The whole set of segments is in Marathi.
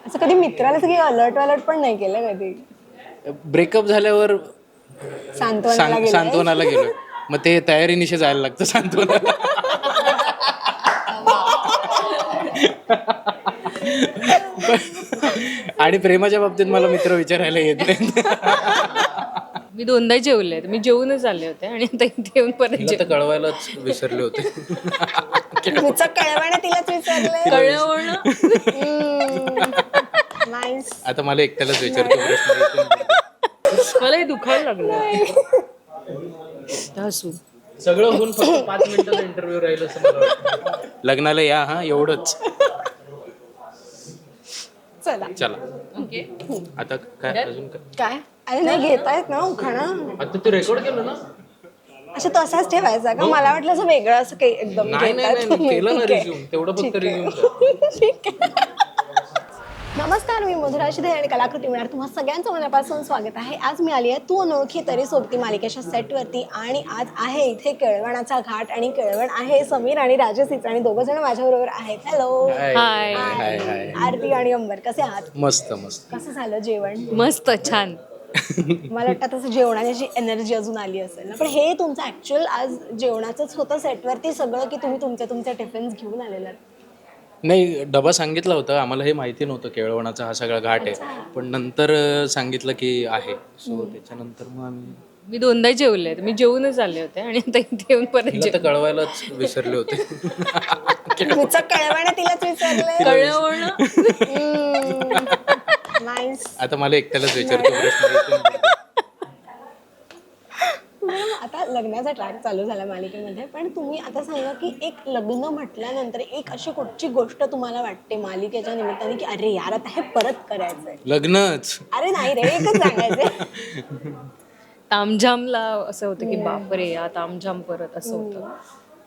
असं कधी मित्राला सगळी अलर्ट अलर्ट पण नाही केलं कधी? ब्रेकअप झाल्यावर सांत्वनाला गेलं सांत्वनाला गेलो. मग ते तयारीनिशी जायला लागतं सांत्वनाला. आणि प्रेमाच्या बाबतीत मला मित्र विचारायला येत नाही. मी दोनदा जेवले, मी जेवूनच आले होते आणि आता इथे येऊन परत तिला तर कळवायलाच विसरले होते. तुझं कळवणं तिलाच विचारलंय. कळवणं. नाईस. आता मला एकट्यालाच विचारतो प्रश्न. मला हे दुखायला लागलं हसून. सगळं होऊन फक्त 5 मिनिटाचा इंटरव्ह्यू राहील असं मला वाटतं. लग्नाला या हा एवढंच. चला चला आता काय अजून काय? काय अरे नाही घेतायत ना उखाणा. आता तू रेकॉर्ड केलं ना? अच्छा तो असाच ठेवायचा का? मला वाटलं असं वेगळं असं काही एकदम नाही घेतायत नाही तुम्ही. केलं ना ठीक आहे. रिझ्यूम तेवढं फक्त ठीक आहे. रिझ्यूम. ठीक आहे. नमस्कार, मी मधुरा शिधे आणि कलाकृती मिळणार तुम्हा सगळ्यांचं मनापासून स्वागत आहे. आज मी आली आहे तू अनोळखी तरी सोबती मालिकेच्या सेटवरती आणि आज आहे इथे केळवणाचा घाट आणि केळवण आहे समीर आणि राजसीच आणि दोघं जण माझ्याबरोबर आहेत. हॅलो. हाय. हाय हाय. आरती आणि अंबर कसे आहात? मस्त मस्त. कसं झालं जेवण? मस्त छान. मला वाटतं तसं जेवणाची एनर्जी अजून आली असेल ना. पण हे तुमचं ऍक्च्युअल आज जेवणाचंच होतं सेटवरती सगळं की तुम्ही तुमचे टिफिन्स घेऊन आलेलात? नाही डबा सांगितला होता आम्हाला, हे माहिती नव्हतं केळवणाचा हा सगळा घाट आहे. पण नंतर सांगितलं की आहे, सो त्याच्यानंतर मग आम्ही. मी दोनदा जेवले, मी जेवूनच आले होते आणि आता इथे येऊन परत तिला तर कळवायलाच विसरले होते. तुझं कळवणं तिलाच विचारलंय. कळवणं. नाईस. आता मला एकट्यालाच विचारतो प्रश्न. आता लग्नाचा ट्रॅक चालू झाला मालिकेमध्ये, पण तुम्ही आता सांगा की एक लग्न म्हटल्यानंतर एक अशी कुठची गोष्ट तुम्हाला वाटते मालिकेच्या निमित्ताने की अरे यार आता हे परत करायचंय? लग्नच. अरे नाही रे, एकच सांगायचंय. तामझामला असं होतं की बापरे या तामझाम परत असं होतं.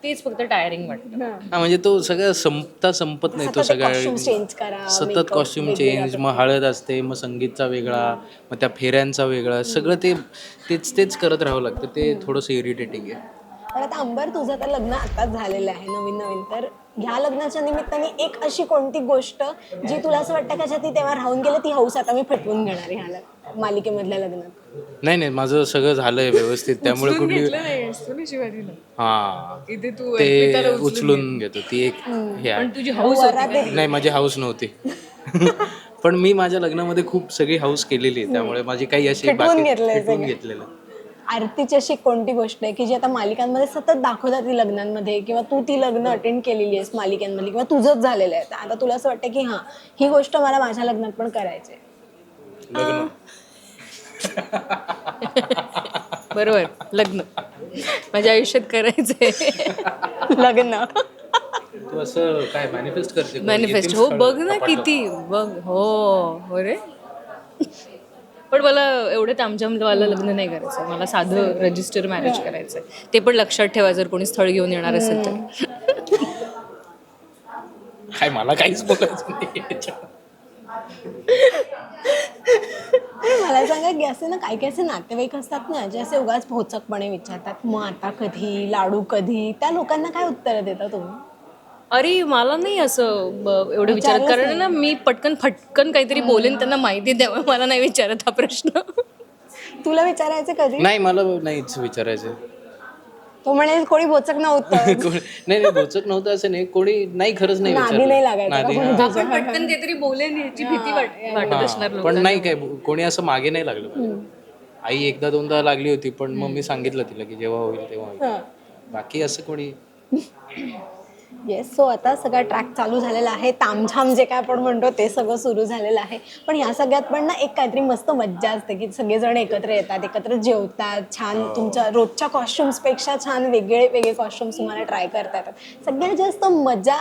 तेच फक्त टायरिंग वाटतं. हा म्हणजे तो सगळं संपत नाही तो सगळा. चेंज करा, सतत कॉस्ट्युम चेंज, मग हळद असते, मग संगीतचा वेगळा, मग त्या फेऱ्यांचा वेगळा, सगळं तेच करत राहावं लागतं. ते थोडंसं इरिटेटिंग आहे. पण आता अंबर तुझं तर लग्न आताच झालेलं आहे नवीन, तर ह्या लग्नाच्या निमित्ताने एक अशी कोणती गोष्ट जी तुला असं वाटतं का ती तेव्हा राहून गेलं ती हौस आता मी पेटवून घेणार ह्या मालिकेमधल्या लग्नात? नाही माझं सगळं झालंय व्यवस्थित, त्यामुळे कुठली हा ते उचलून घेतो ती एक हे आहे. तुझी हौस होती. नाही माझी हाऊस नव्हती. पण मी माझ्या लग्नामध्ये खूप सगळी हाऊस केलेली आहे, त्यामुळे माझी काही अशी पेटवून घेतलंय पेटवून सगळं. घेतलेलं. आरतीची अशी कोणती गोष्ट आहे की जी आता मालिकांमध्ये सतत दाखवतात ती लग्नांमध्ये, किंवा तू ती लग्न अटेंड केलेली आहेस मालिकांमध्ये, किंवा तुझंच झालेलं आहे, तर आता तुला असं वाटतं की हा ही गोष्ट मला माझ्या लग्नात पण करायची आहे? लग्न. बरोबर, लग्न माझ्या आयुष्यात करायचंय. लग्न. तू असं काय मॅनिफेस्ट करते? मॅनिफेस्ट हो बघ ना किती बघ. हो रे. पण मला एवढं तामझामवालं लग्न नाही करायचं. मला साधं रजिस्टर मॅरेज करायचंय. ते पण लक्षात ठेवा जर कोणी स्थळ घेऊन येणार असेल तर. काय मला काहीच बोलायचं नाही याच्यावर. मला सांगा की असे ना काही काही असे नातेवाईक असतात ना जे असे उगाच भोचकपणे विचारतात मग आता कधी, लाडू कधी, त्या लोकांना काय उत्तर देता तुम्ही? अरे मला नाही असं एवढं विचारत, कारण ना मी फटकन काहीतरी बोलेन त्यांना माहिती, त्यामुळे मला नाही विचारत हा प्रश्न. तुला विचारायचं कधी? नाही मला नाहीच विचारायचं. तो म्हणेल कोणी भोचक नव्हतं. नाही भोचक नव्हतं असं नाही, कोणी नाही, खरंच नाही नादी नाही लागायचं का नादी, कोणी हा. तुझ्या? पटकन काहीतरी बोलेन याची भीती वाटत असणार पण लोकांना. नाही काय कोणी असं मागे नाही लागलं पाहिजे. आई एकदा दोनदा लागली होती, पण मग मी सांगितलं तिला की जेव्हा होईल तेव्हा होईल. बाकी असं कोणी. येस. सो आता सगळा ट्रॅक चालू झालेला आहे, तामझाम जे काय आपण म्हणतो ते सगळं सुरू झालेलं आहे. पण ह्या सगळ्यात पण ना एक काहीतरी मस्त मज्जा असते की सगळेजण एकत्र येतात, एकत्र जेवतात, छान तुमच्या रोजच्या कॉस्ट्युम्सपेक्षा छान वेगळे कॉस्ट्युम्स तुम्हाला ट्राय करता येतात. सगळ्यात जास्त मजा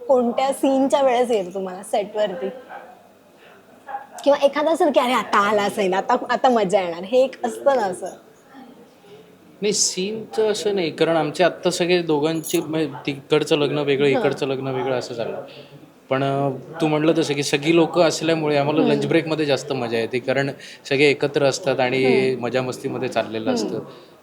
कोणत्या सीनच्या वेळेस येते तुम्हाला सेटवरती? किंवा एखादा असेल की अरे आता आला असेल, आता मजा येणार, हे एक असतं ना असं? नाही सीनचं असं नाही, कारण आमचे आत्ता सगळे दोघांचे तिकडचं लग्न वेगळं, इकडचं लग्न वेगळं असं झालं. पण तू म्हणलं तसं की सगळी लोक असल्यामुळे आम्हाला लंच ब्रेकमध्ये जास्त मजा येते, कारण सगळे एकत्र असतात आणि मजा मस्तीमध्ये चाललेलं असतं.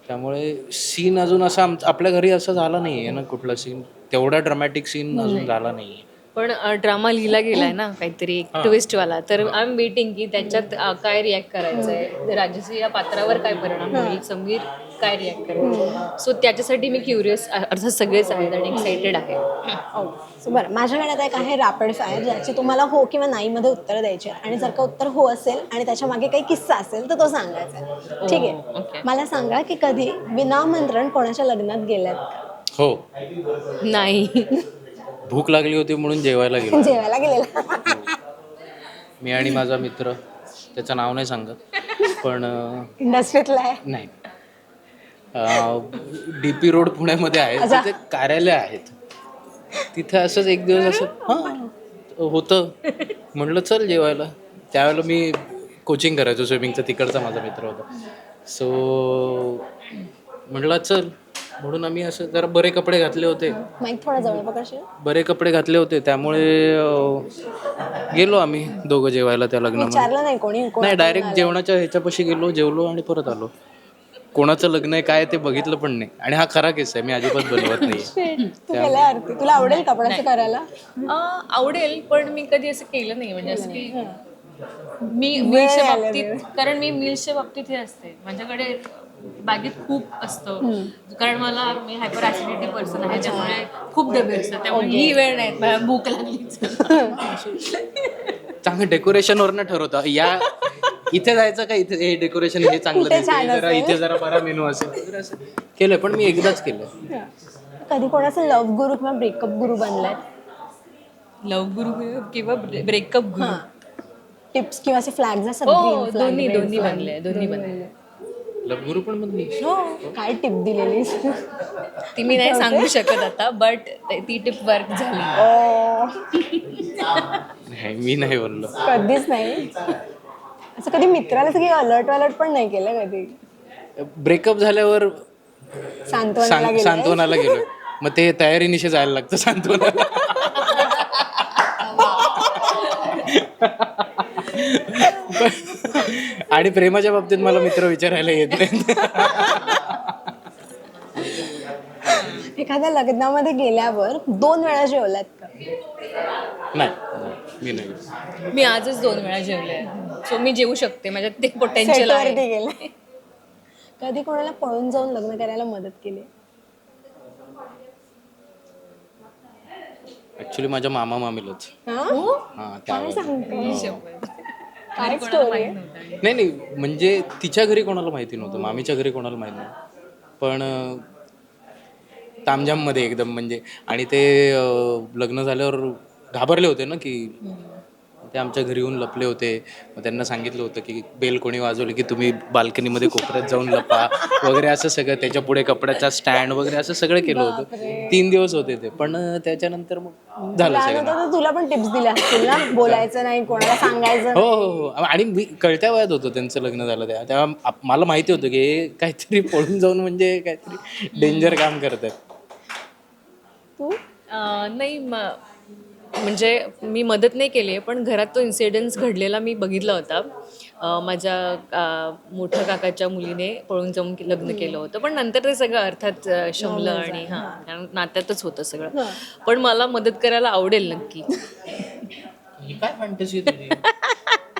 त्यामुळे सीन अजून असा आपल्या घरी असं झाला नाही आहे ना, कुठला सीन तेवढा ड्रामॅटिक सीन अजून झाला नाही आहे. पण ड्रामा लिहिला गेलाय ना काहीतरी एक ट्विस्टवाला, तर आय एम वेटिंग की त्याच्यात काय रिॲक्ट करायचंय, राजश्री या पात्रावर काय परिणाम होईल, समीर काय रिॲक्ट करेल. सो त्याच्यासाठी मी क्युरियस, अर्थात सगळेच आहेत आणि एक्साइटेड आहे. सो बरं, माझ्याकडे आता एक आहे रॅपिड फायर, ज्याची तुम्हाला हो किंवा नाही मध्ये उत्तर द्यायची आहे. आणि जर का उत्तर हो असेल आणि त्याच्या मागे काही किस्सा असेल तर तो सांगायचा आहे. ठीक आहे, ओके. मला सांगा की कधी विनामंत्रण कोणाच्या लग्नात गेल्यात का? हो, नाही. भूक लागली होती म्हणून जेवायला गेलो. जेवायला गेलेला? मी आणि माझा मित्र, त्याचं नाव नाही सांगत, पण इंडस्ट्रीतला आहे? नाही, DP रोड पुण्यामध्ये आहे, अच्छा. तिथे कार्यालय आहेत. तिथे असंच एक दिवस असं होतं, म्हटलं चल जेवायला. त्यावेळेला मी कोचिंग करायचो स्विमिंगचं, तिकडचा माझा मित्र होता. सो म्हटलं चल, म्हणून आम्ही असं जरा बरे कपडे घातले होते, माईक थोडा जवळ पकडशील? बरे कपडे घातले होते, त्यामुळे गेलो आम्ही दोघं जेवायला त्या लग्नामध्ये. विचारलं नाही कोणी? नाही, डायरेक्ट जेवणाच्या ह्याच्यापाशी गेलो, जेवलो आणि परत आलो. कोणाचं लग्न आहे काय ते बघितलं पण नाही. आणि हा खरा केस आहे, मी अजिबात बनवत नाही. तू गेलाय आरती, तुला आवडेल का पण असं करायला? आवडेल, पण मी कधी असं केलं नाही. म्हणजे असं की मी मिल्सच्या बाबतीत, कारण मी मिल्सच्या बाबतीत हे असते, माझ्याकडे बागेत खूप असतं, कारण मी हायपर ऍसिडिटी पर्सन आहे, त्यामुळे खूप डबे असतात, त्यामुळे ही वेळ नाही, मला भूक लागली. चांगलं डेकोरेशनवरनं ठरवतं, या इथे जायचं का इथे, हे डेकोरेशन हे चांगलं दिसतंय, जरा इथे जरा बरा मेनू असेल वगैरे असं केलंय. पण मी एकदाच केलं. कधी कोणाचं लव्ह गुरु किंवा ब्रेकअप गुरु बनलाय? लव गुरु किंवा ब्रेकअप गुरु? टिप्स किंवा असे फ्लॅग्स असतात? हो, दोन्ही बनले. लवगुरू पण बनली. काय टिप दिलेलीस? ती मी नाही सांगू शकत आता, बट ती टिप वर्क झाली. नाही, मी नाही बोललो. कधीच नाही. असं कधी मित्राला सगळी अलर्ट पण नाही केलं कधी? ब्रेकअप झाल्यावर सांत्वनाला गेलो, मग ते तयारीनिशी जायला लागतं सांत्वनाला. आणि प्रेमाच्या बाबतीत मला मित्र विचारायला येत नाही. एखाद्या लग्नामध्ये गेल्यावर 2 वेळा जेवलात का? नाही, मी नाही. मी आजच 2 वेळा जेवले, सो मी जेवू शकते, माझ्यात ते पोटेन्शियल आहे. सेटवरती गेले. कधी कोणाला पळून जाऊन लग्न करायला मदत केली? ऍक्च्युली माझ्या मामा मामीलाच. हा, काय त्यावेळेला. सांगतो? काय स्टोरी आहे? नाही, म्हणजे तिच्या घरी कोणाला माहिती नव्हतं, मामीच्या घरी कोणाला माहिती नव्हतं, पण तामझाममध्ये एकदम म्हणजे. आणि ते लग्न झाल्यावर घाबरले होते ना, की ते आमच्या घरी येऊन लपले होते. मग त्यांना सांगितलं होतं की बेल कोणी वाजवली की तुम्ही बाल्कनीमध्ये कोपऱ्यात जाऊन लपा वगैरे, असं सगळं. त्याच्या पुढे कपड्याचा स्टँड वगैरे असं सगळं केलं होतं. 3 दिवस होते ते, पण त्याच्यानंतर मग झालं लहान सगळं. होता तर तुला पण टिप्स दिल्या असतील ना, बोलायचं नाही, कोणाला सांगायचं हो. आणि मी कळत्या वयात होतो त्यांचं लग्न झालं तेव्हा मला माहिती होतं की हे काहीतरी पळून जाऊन म्हणजे काहीतरी डेंजर काम करत आहेत. तू? नाही, म्हणजे मी मदत नाही केली आहे, पण घरात तो इन्सिडेंट्स घडलेला मी बघितला होता. माझ्या मोठ्या काकाच्या मुलीने पळून जाऊन लग्न केलं होतं, पण नंतर ते सगळं अर्थात शमलं आणि कारण नात्यातच होतं सगळं. पण मला मदत करायला आवडेल नक्की. ही काय फॅन्टसी तुझी?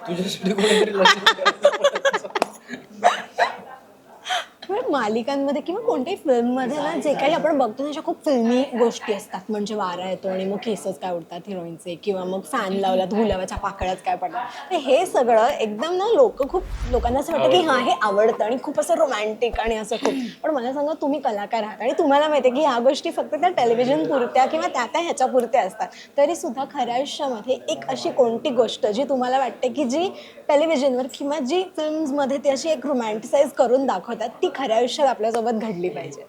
तुझ्यासाठी कोणीतरी लग्न मालिकांमध्ये किंवा कोणत्याही फिल्ममध्ये ना, जे काही आपण बघतो त्याच्या खूप फिल्मी गोष्टी असतात. म्हणजे वारा येतो आणि मग केसच काय उडतात हिरोईनचे, किंवा मग फॅन लावलात गुलाबाच्या पाकळ्यात काय पडतात. तर हे सगळं एकदम ना लोकांना असं वाटतं की हा, हे आवडतं आणि खूप असं रोमॅन्टिक आणि असं खूप. पण मला सांगा, तुम्ही कलाकार आहात आणि तुम्हाला माहिती आहे की ह्या गोष्टी फक्त त्या टेलिव्हिजन पुरत्या किंवा त्या ह्याच्या पुरत्या असतात. तरी सुद्धा खऱ्या आयुष्यामध्ये एक अशी कोणती गोष्ट जी तुम्हाला वाटते की जी टेलिव्हिजनवर किंवा जी फिल्म्समध्ये ती अशी एक रोमॅन्टिसाइज करून दाखवतात, ती खऱ्या आयुष्यात आपल्यासोबत घडली पाहिजे?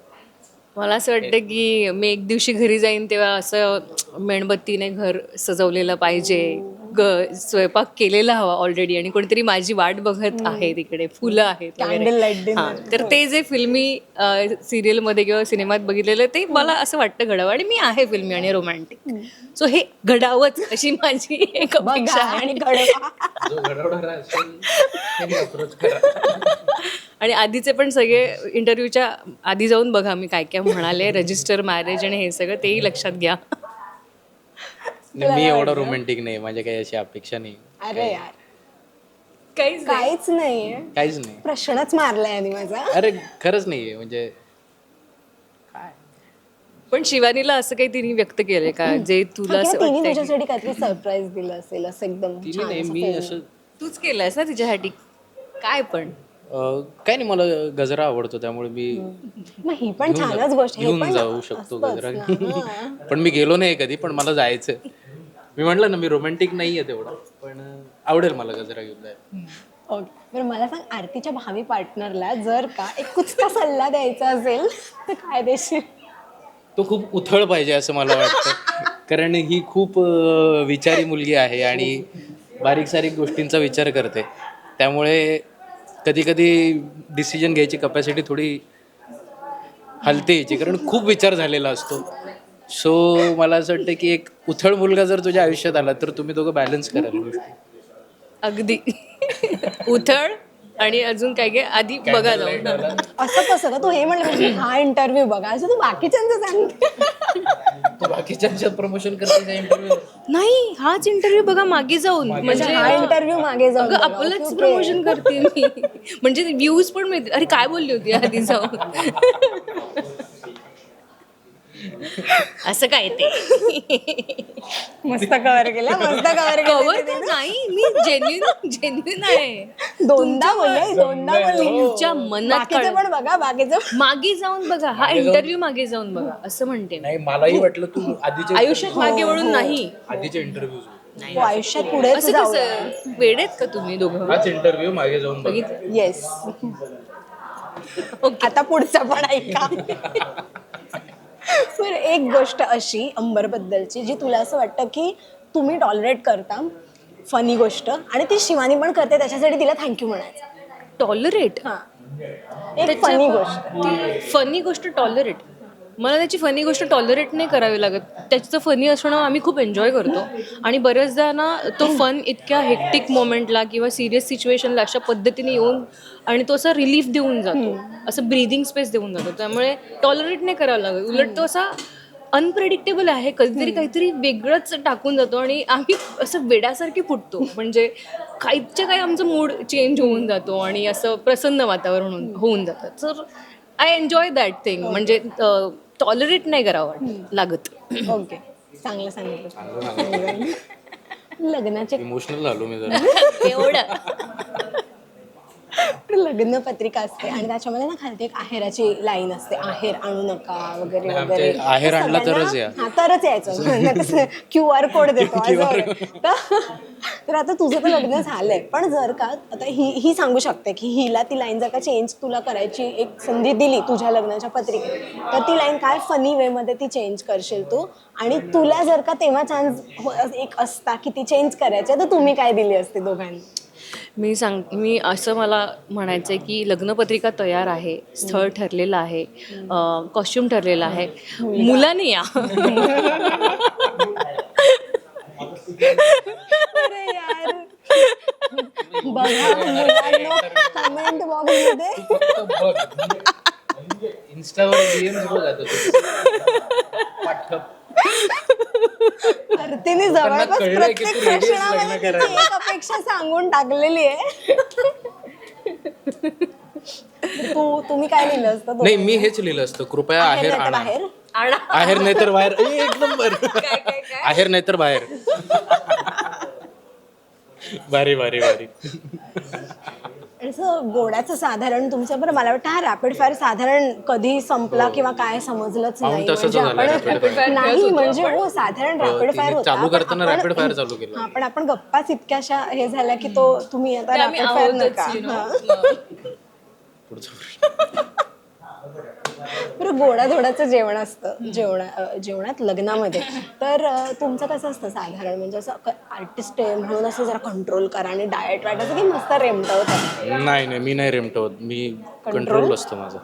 मला असं वाटतं की मी एक दिवशी घरी जाईन तेव्हा असं मेणबत्तीने घर सजवलेलं पाहिजे, स्वयंपाक केलेला हवा ऑलरेडी, आणि कोणीतरी माझी वाट बघत आहे तिकडे, फुलं आहेत कॅन्डल लाईट डिनर. तर ते जे फिल्मी सिरियलमध्ये किंवा सिनेमात बघितलेलं ते मला असं वाटतं घडावं, आणि मी आहे फिल्मी आणि रोमॅन्टिक, सो हे घडावंच अशी माझी एक अपेक्षा आहे. आणि घडवा. जो घडवणारा असेल त्याने अप्रोच करा. आणि आधीचे पण सगळे इंटरव्ह्यूच्या आधी जाऊन बघा मी काय काय म्हणाले, रजिस्टर मॅरेज आणि हे सगळं तेही लक्षात घ्या. मी एवढा रोमॅन्टिक नाही, माझ्या काही अशी अपेक्षा नाही. अरे यार काहीच काहीच नाहीये, काहीच नाही. प्रश्नच मारलाय आणि माझा. अरे खरंच नाहीये म्हणजे. पण शिवानीला असं काही तिने व्यक्त केलंय का जे तुला असं तिने वाटतंय? तुझ्यासाठी काहीतरी सरप्राईज दिलं असेल असं एकदम तिने छान नाही, असं मी feeling. असं तूच केलंयस ना तिच्यासाठी काय पण? काय नाही, मला गजरा आवडतो त्यामुळे मी मग ही पण छानच गोष्ट आहे. हे घेऊन पण जाऊ शकतो असतंच गजरा. ना, हां. पण मी गेलो नाही कधी, पण मला जायचं. मी म्हटलं ना, मी रोमॅन्टिक नाहीये तेवढा, पण आवडेल मला गजरा घेऊन जायला. ओके, बरं मला सांग, आरतीच्या भावी पार्टनरला जर का एक कुचका सल्ला द्यायचा असेल तर काय देशील? तो खूप उथळ पाहिजे असं मला वाटतं, कारण ही खूप विचारी मुलगी आहे आणि बारीक सारीक गोष्टींचा विचार करते. त्यामुळे कधी कधी डिसिजन घ्यायची कपॅसिटी थोडी हलते याची, कारण खूप विचार झालेला असतो. सो मला असं वाटतं की एक उथळ मुलगा जर तुझ्या आयुष्यात आला तर तुम्ही दोघं बॅलन्स कराल गोष्टी. अगदी उथळ आणि अजून काय काय आधी बघा जाऊन. असं कसं का तू हे म्हणलं म्हणजे हा इंटरव्ह्यू बघा असं तू बाकीच्यांचं सांगते? तू बाकीच्या प्रमोशन करते इंटरव्ह्यू. नाही, हाच इंटरव्ह्यू बघा मागे जाऊन, म्हणजे हा इंटरव्ह्यू मागे जाऊन अगं बघा. आपलंच ओके, ओके. प्रमोशन करते मी, म्हणजे व्ह्यूज पण मिळतील. अरे काय बोलली होती आधी जाऊन. असं काय ते मस्त कव्हर केलं, मस्त कव्हर कवर केलं. नाही, मी जेन्युइन आहे. दोनदा बोलले तुमच्या मनात बाकीचे कळलं. पण बघा, बाकीचं मागे जाऊन बघा, हा इंटरव्ह्यू मागे जाऊन बघा असं म्हणते मी. नाही, मलाही वाटलं तू आधीचे आयुष्यात मागे वळून नाही. आधीचे इंटरव्ह्यू, तू आयुष्यात पुढे असं कसं, वेडेत का तुम्ही दोघं? हाच इंटरव्ह्यू मागे जाऊन बघ. येस. आता पुढचा पण ऐका. बरं, एक गोष्ट अशी अंबर बद्दलची जी तुला असं वाटतं की तुम्ही टॉलरेट करता, फनी गोष्ट, आणि ती शिवानी पण करते, त्याच्यासाठी तिला थँक्यू म्हणायचं. टॉलरेट? हा, एक फनी गोष्ट. फनी गोष्ट टॉलरेट? मला त्याची फनी गोष्ट टॉलरेट नाही करावी लागत. त्याचं फनी असणं आम्ही खूप एन्जॉय करतो आणि बऱ्याचदा ना तो फन इतक्या हेक्टिक मोमेंटला किंवा सिरियस सिच्युएशनला अशा पद्धतीने येऊन आणि तो असा रिलीफ देऊन जातो, असं ब्रीदिंग स्पेस देऊन जातो. त्यामुळे टॉलरेट नाही करावं लागत, उलट तो असा अनप्रेडिक्टेबल आहे, कधीतरी काहीतरी वेगळंच टाकून जातो आणि आम्ही असं वेड्यासारखे फुटतो. म्हणजे काहीच्या काही आमचं मूड चेंज होऊन जातो आणि असं प्रसन्न वातावरण होऊन जातं. तर आय एन्जॉय दॅट थिंग. म्हणजे टॉलरेट नाही करावं लागत. ओके, चांगलं सांगितलं. लग्नाचे इमोशनल झालो मी जरा. एवढं लग्न पत्रिका असते आणि त्याच्यामध्ये ना खालती एक आहेराची लाईन असते, आहेर आणू नका वगैरे नाही, वगैरे. आमच्या आहेर तर आणला सगळ्यांना- तरच या. हा, तरच यायचं. QR कोड देतो तर आता तुझं तर लग्न झालंय, पण जर का आता ही सांगू शकते की हिला ती लाईन जर का चेंज तुला करायची एक संधी दिली तुझ्या लग्नाच्या पत्रिकेत, तर ती लाईन काय फनी वे मध्ये ती चेंज करशील तू, आणि तुला जर का तेव्हा चान्स एक असता की ती चेंज करायची, तर तुम्ही काय दिली असते दोघांनी? मी असं मला म्हणायचं आहे की लग्नपत्रिका तयार आहे, स्थळ ठरलेलं आहे, कॉस्ट्युम ठरलेला आहे, मुलाने या. अरे यार, बघा मुलांनो, कमेंट बॉक्स मध्ये इंस्टावर डीएम्स बघ आता तू. आरतीने जवळपास कळलंय की प्रत्येक तू ready आहेस लग्न प्रश्नामध्ये तिची करायला. एक अपेक्षा सांगून टाकलेली आहे. तुम्ही काय लिहिलं असतं? नाही, मी हेच लिहिलं असतं, कृपया आहेर नाहीतर आणा. बाहेर. आहेर नाही तर बाहेर. एक नंबर. आहेर नाही तर बाहेर. भारी भारी भारी. असं गोड्याचं साधारण तुमचं, बरं मला वाटतं हा रॅपिड फायर साधारण कधी संपला किंवा काय समजलंच नाही. तसंच म्हणजे झालं आपण rapid fire. नाही, म्हणजे हो साधारण रॅपिड फायर तिने होता. चालू पण करताना आपण- रॅपिड फायर चालू केलं. हा, पण आपण गप्पाच इतक्याशा हे झाल्या की तो तुम्ही आता रॅपिड फायर नका. हा. पुढचा प्रश्न. बरं, गोडाधोडाचं जेवण असतं जेवणात लग्नामध्ये, तर तुमचं कसं असतं साधारण, म्हणजे असं आर्टिस्ट आहे म्हणून असं जरा कंट्रोल करा आणि डाएट वाटायचं की मस्त रेमटवतात? नाही, मी नाही रेमटवत. मी कंट्रोल असतो माझा.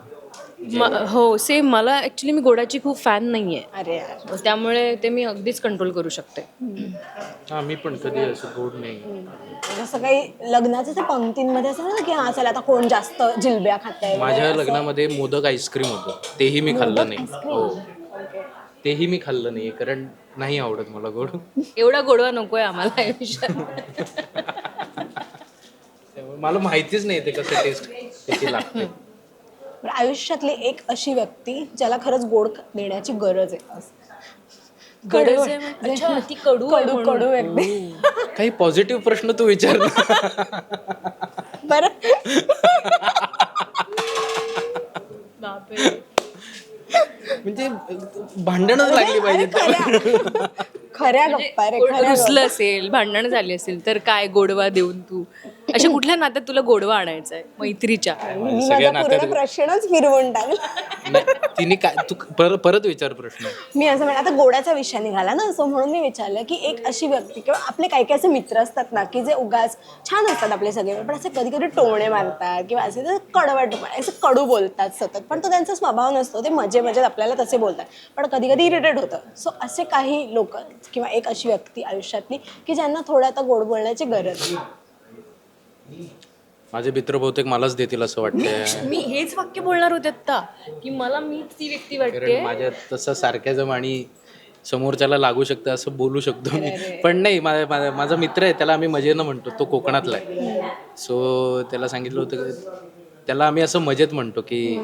हो सेम. मला ॲक्च्युली मी गोडाची खूप फॅन नाही आहे, अरे यार, त्यामुळे ते मी अगदीच कंट्रोल करू शकते. हा, मी पण कधी असं गोड नाही. जसं काही लग्नाचं ते पंक्तींमध्ये असं ना की हा चला आता कोण जास्त जिलब्या खाताय. माझ्या लग्नामध्ये मोदक आईस्क्रीम होतं, तेही मी खाल्लं नाही. हो. तेही मी खाल्लं नाही कारण नाही आवडत मला गोड. एवढा गोडवा नकोय आम्हाला आयुष्यात. त्यामुळे मला माहितीच नाही ते कसं टेस्ट त्याची लागते. बरं, आयुष्यातली एक अशी व्यक्ती ज्याला खरंच गोड देण्याची गरज आहे असं. गरज आहे म्हणजे- अच्छा, ती कडू आहे कडू म्हणून. कडू व्यक्ती. काही पॉझिटिव्ह प्रश्न तू विचार ना. बरं बापरे. म्हणजे भांडणच लागली पाहिजे. खऱ्या गप्पा रे, खऱ्या रुसलं असेल, भांडण झाली असेल तर काय गोडवा देऊन तू अशा कुठल्या नात्यात तुला गोडवा आणायचा आहे मैत्रीच्या? मी माझा पूर्ण प्रश्नच फिरवून टाकला. नाही, तिने काय तू परत विचार प्रश्न. मी असं म्हणलं, आता गोडाचा विषय निघाला ना, असं म्हणून मी विचारलं की एक अशी व्यक्ती किंवा आपले काही काही असे मित्र असतात ना की जे उगाच छान असतात आपले सगळे, पण असे कधी कधी टोणे मारतात किंवा असे ते कडवट असं कडू बोलतात सतत, पण तो त्यांचा स्वभाव नसतो, ते मजे मजेत आपल्याला तसे बोलतात, पण कधी कधी इरिटेट होतं. सो असे काही लोक किंवा एक अशी व्यक्ती आयुष्यातली की ज्यांना थोडं आता गोड बोलण्याची गरज आहे. माझे मित्र बहुतेक मलाच देतील असं वाटतंय. मी हेच वाक्य बोलणार होते आता की मला मीच ती व्यक्ती वाटते. कारण माझ्या तसं सारख्याजम आणि समोरच्याला लागू शकतं असं बोलू शकतो मी, पण नाही. माझा मित्र आहे, त्याला आम्ही मजेनं म्हणतो, तो कोकणातला आहे. सो त्याला सांगितलं होतं की त्याला आम्ही असं मजेत म्हणतो की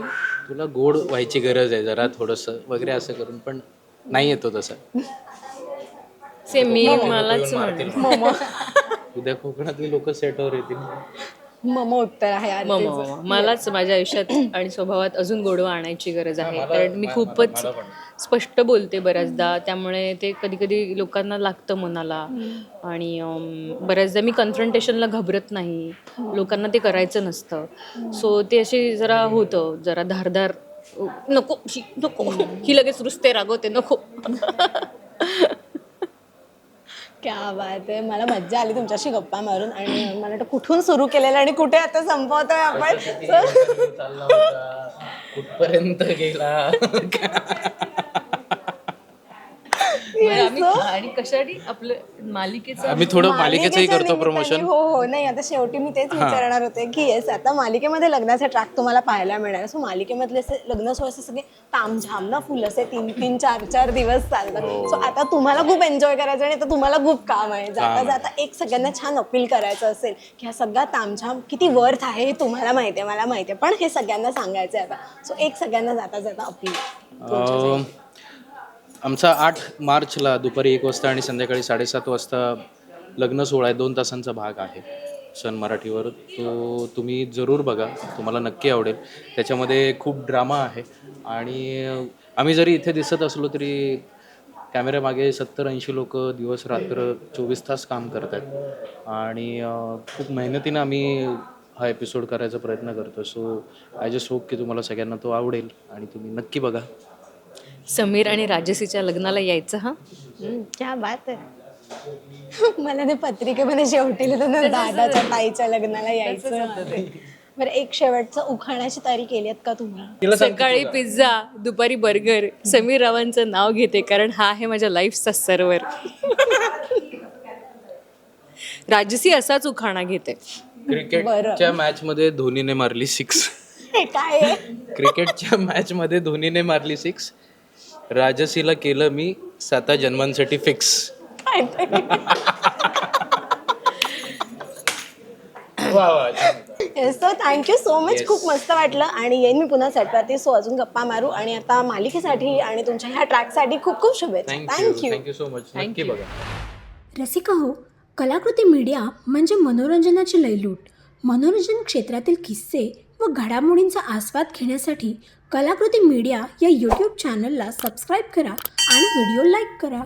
तुला गोड व्हायची गरज आहे जरा थोडंसं वगैरे असं करून, पण नाही येतो तसं. सेम मी मलाच म्हणते. उद्या कोकणातली लोक सेटवर येतील. मम उत्तर आहे आज त्याचं. मलाच माझ्या आयुष्यात आणि स्वभावात अजून गोडवा आणायची गरज आहे, कारण मी खूपच स्पष्ट बोलते बऱ्याचदा, त्यामुळे ते कधी कधी लोकांना लागतं मनाला. आणि बऱ्याचदा मी कन्फ्रंटेशनला घाबरत नाही, लोकांना ते करायचं नसतं. सो ते असे जरा होतं, जरा धारदार, नको नको, ही लगेच रुसते, रागवते, नको. क्या बात आहे, मला मज्जा आली तुमच्याशी गप्पा मारून. आणि मला वाटतं कुठून सुरू केलेलं आणि कुठे आता संपवतोय आपण. कुठपर्यंत गेला. आणि कशासाठी आपलं मालिकेचं आम्ही थोडं मालिकेचंही करतो निमित्ताने- प्रमोशन. हो हो, नाही आता शेवटी मी तेच विचारणार होते की येस, आता मालिकेमध्ये लग्नाचा ट्रॅक तुम्हाला पाहायला मिळणार. सो मालिकेमधले असे लग्न सोहळे असे सगळे तामझाम ना, फुल असे 3-3, 4-4 दिवस चालतात. सो आता तुम्हाला खूप एन्जॉय करायचं आणि आता तुम्हाला खूप काम आहे. जाता जाता एक सगळ्यांना छान अपील करायचं असेल की हा सगळा तामझाम किती वर्थ आहे हे तुम्हाला माहिती आहे, मला माहिती आहे, पण हे सगळ्यांना सांगायचं आहे आता. सो एक सगळ्यांना जाता जाता अपील. आमचा 8 मार्चला दुपारी 1 वाजता आणि संध्याकाळी 7:30 वाजता लग्न सोहळा आहे. 2 तासांचा भाग आहे सन मराठीवर. तो तुम्ही जरूर बघा, तुम्हाला नक्की आवडेल. त्याच्यामध्ये खूप ड्रामा आहे आणि आम्ही जरी इथे दिसत असलो तरी कॅमेऱ्यामागे 70-80 लोक दिवस रात्र 24 तास काम करतात आणि खूप मेहनतीनं आम्ही हा एपिसोड करायचा प्रयत्न करतो. सो आय जस्ट होप की तुम्हाला सगळ्यांना तो आवडेल आणि तुम्ही नक्की बघा. समीर आणि राजसीच्या लग्नाला यायचं. हा, क्या बात आहे. मला ते पत्रिकेमध्ये शेवटी लिहिलं ना, दादाच्या ताईच्या लग्नाला यायचं. बरं, एक शेवटचं उखाण्याची तयारी केली आहेत का तुम्ही? सकाळी पिझ्झा, दुपारी बर्गर, समीर रावांचं नाव घेते कारण हा आहे माझ्या लाईफचा सर्वर. राजसी असाच उखाणा घेते. क्रिकेटच्या मॅच मध्ये धोनीने मारली 6. हे काय आहे? क्रिकेटच्या मॅच मध्ये धोनीने मारली 6. राजसीला केलं मी 7 जन्मांसाठी fix. So thank you so much, खूप मस्त वाटलं आणि येईन मी पुन्हा सेटवरती. सो अजून गप्पा मारू आणि आता मालिकेसाठी आणि तुमच्या ह्या ट्रॅकसाठी खूप खूप शुभेच्छा. Thank you so much. नक्की बघा. रसिका हो, कलाकृती मीडिया म्हणजे मनोरंजनाची लयलूट. मनोरंजन क्षेत्रातील किस्से व घडामोडींचा आस्वाद घेण्यासाठी कलाकृती मीडिया या यूट्यूब चॅनलला सबस्क्राईब करा आणि व्हिडिओ लाईक करा.